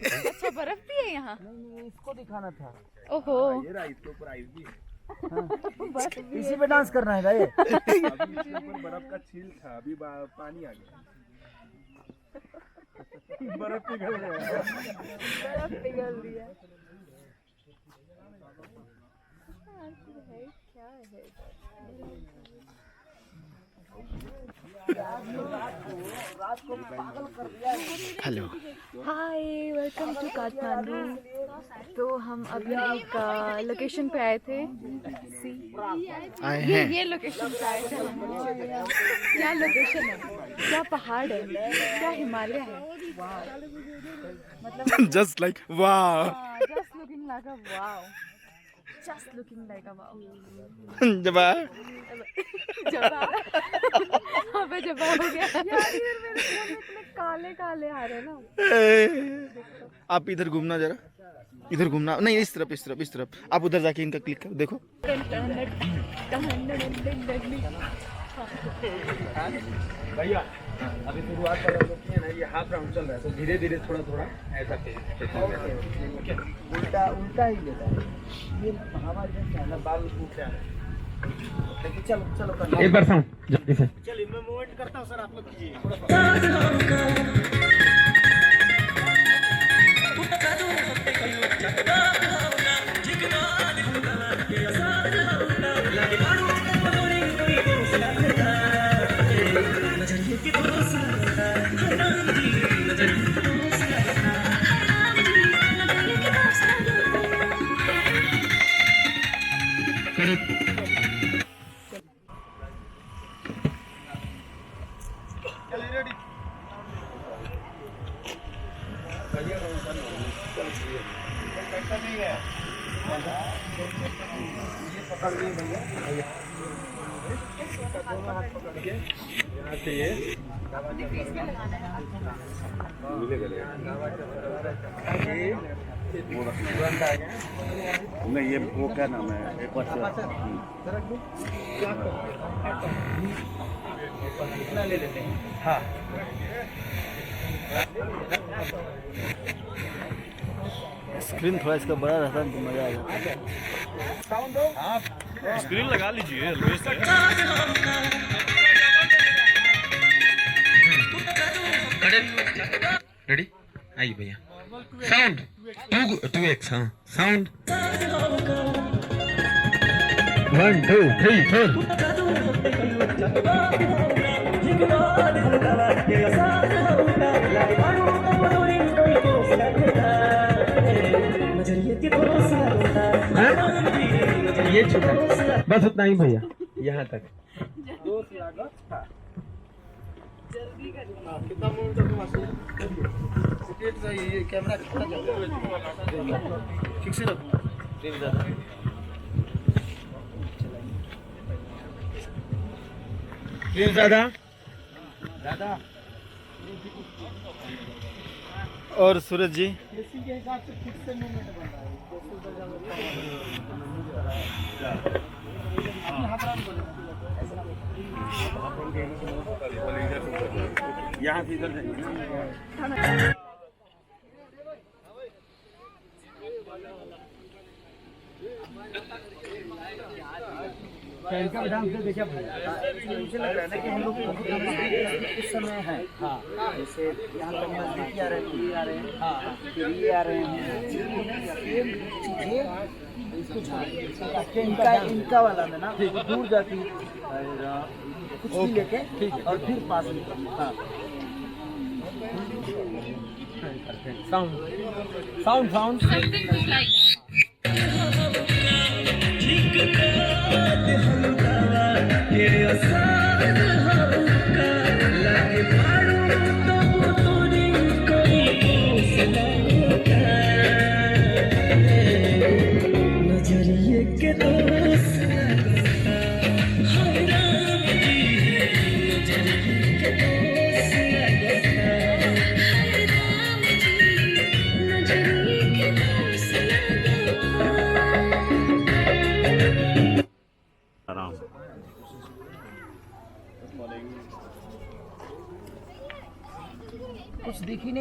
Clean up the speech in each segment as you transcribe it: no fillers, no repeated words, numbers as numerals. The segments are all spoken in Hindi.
अच्छा बर्फ भी है यहाँ? नहीं, इसको दिखाना था। ओहो, ये रहा, इसके ऊपर आइस भी है। बर्फ भी इसी पे डांस करना है भाई। अभी इसके ऊपर बर्फ का छील था, अभी पानी आ गया। बर्फ पिघल गया। बर्फ पिघल दिया। क्या है? Hello, hi, welcome to Kathmandu. तो हम अभी एक लोकेशन पे आए थे। आए हैं। ये लोकेशन पे आए थे हम। क्या लोकेशन है, क्या पहाड़ है, क्या हिमालय है। मतलब जस्ट लाइक वाह। just looking like a wow. Just looking like a wow. जबा जबा अबे जबा हो गया यार। इधर मेरे फोन में इतने काले काले आ रहे हैं ना। आप इधर घूमना जरा, इधर घूमना नहीं, इस तरफ, इस तरफ, इस तरफ। आप उधर जाके इनका क्लिक करो, देखो। भैया अभी शुरुआत कर रहे हैं ना, ये हाफ राउंड चल रहा है, तो धीरे धीरे थोड़ा थोड़ा ऐसा उल्टा उल्टा ही लेता है ये हवा, जैसे बाल उठ रहा है। लेकिन चलो चलो एक बार साउंड जल्दी से। चलिए मैं मूवमेंट करता हूँ सर, आप लोग कीजिए। नहीं ये वो क्या नाम है, एक बार ले लेते हैं। हाँ स्क्रीन थोड़ा इसका बड़ा रहता है तो मजा आ जाता। स्क्रीन लगा लीजिए अलवेज से। रेडी आइए भैया। Sound 2x। हाँ साउंड 1 2 3 4। ये छोटा बस उतना ही भैया, यहाँ तक। कितना मूवमेंट करके ये कैमरा कितना ठीक से रखो। दादा दादा और सूरज जी, इसी के हिसाब से ठीक से मूवमेंट बन रहा है। यहाँ से इधर इनका डांस से देखिए, मुझे लग रहा है ना कि हम लोग इस समय है। हाँ जैसे यहाँ तक नजदीकी आ रहे हैं, ये आ रहे हैं, हाँ ये आ रहे हैं, इनका वाला में ना दूर जाती कुछ भी लेके और फिर पास में। हाँ साउंड साउंड साउंड नजरिए के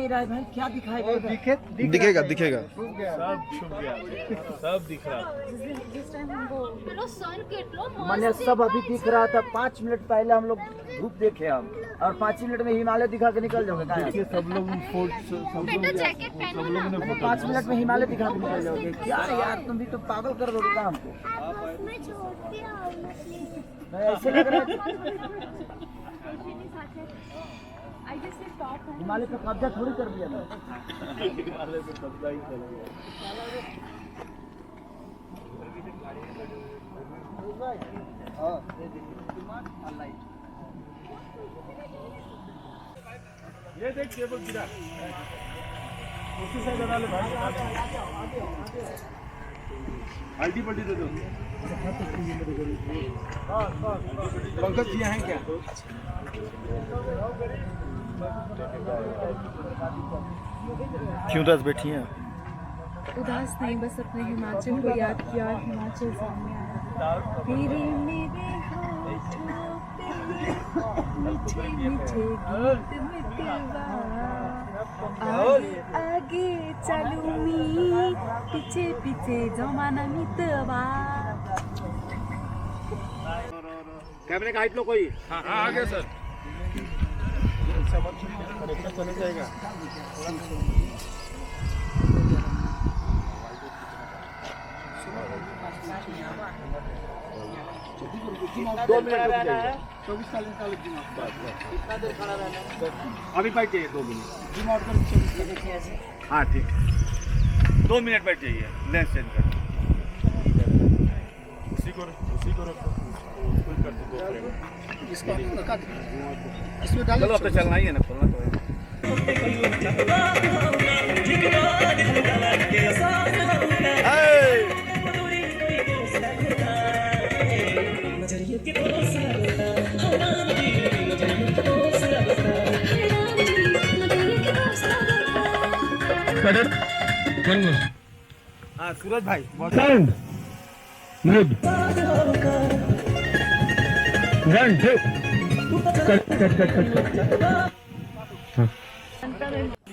नहीं रहा है भाई, क्या दिखाएगा? दिखेगा दिखेगा। जिस टाइम हमको मैंने सब अभी दिख रहा था, 5 मिनट पहले हम लोग धूप देखे हम, और 5 मिनट में हिमालय दिखा के निकल जाओगे। सब लोग बेटा जैकेट पहनो ना। 5 मिनट में हिमालय दिखा के निकल जाओगे। क्या यार, तुम भी तो पागल कर दोगे काम को। ऐसे लग रहा है हिमालय पे कब्जा थोड़ी कर दिया था। ये देख केबल गिरा उसी से डाल ले भाई, आल्टी पल्टी दे दो। पंकज जी हैं क्या? क्यों उदास बैठी हैं? उदास नहीं, बस अपने हिमाचल को याद किया और हिमाचल सामने आया। तेरे मेरे होठों पे मीठे मीठे गीत मिटवा, आगे आगे चलूंगी पीछे पीछे जमाना मितवा। कैमरे का हाइट लो कोई। हाँ आगे सर। चले जाएगा। दो मिनट रहना है। 24 साल निकालो कितना देर खड़ा रहना है? अभी बैठ जाइए 2 मिनट। हाँ ठीक, 2 मिनट बैठ जाइए। लेंस चेंज कर उसी को रखो। इसमें डालो। अब तो चलना ही है ना, खोलना तो है। हाँ सूरज भाई साउंड मूड 1 2 कट